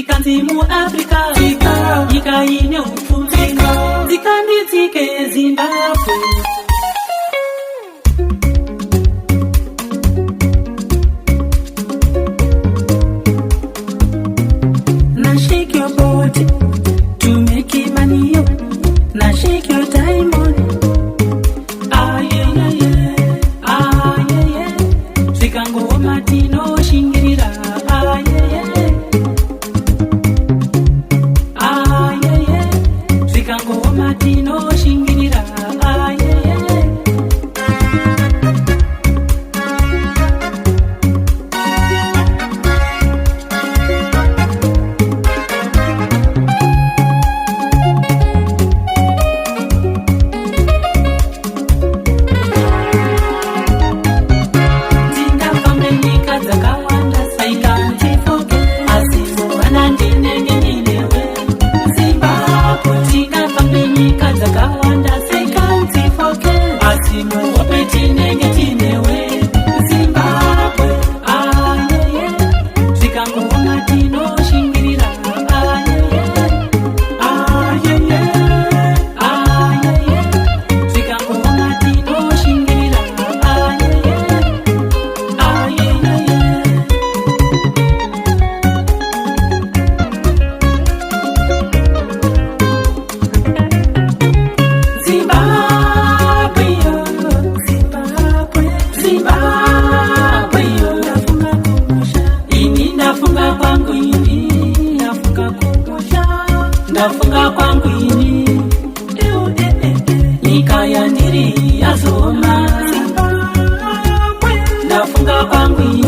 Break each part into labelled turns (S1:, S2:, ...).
S1: Zikanzi mu Afrika, Yika ine ufunzi, Zikandi zike Zimbabwe. Now shake your body to make it money. Now shake your diamond. Ah yeah yeah yeah, ah yeah yeah. Zikango matino shingirira. Ah yeah yeah, ah yeah yeah. Zikango matino shingirira. Ah yeah yeah. Ndafunga kwangu ini Nikaya ndiri yazoma Ndafunga kwangu ini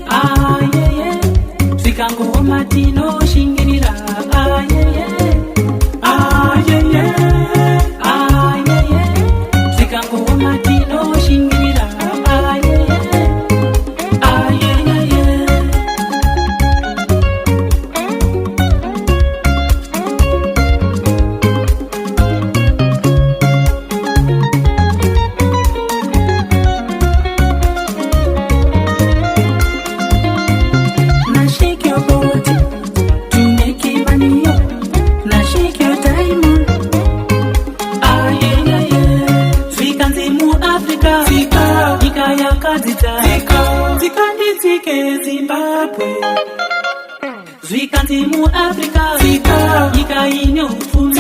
S1: Ah yeah yeah Zikango matino shingirira Ah yeah yeah, ah yeah yeah, ah yeah yeah Zikango matino shingirira Ah yeah yeah, ah yeah yeah yeah. Zikandi zike Zimbabwe. Zikanzi mu Afrika, Yika ine ufunzi.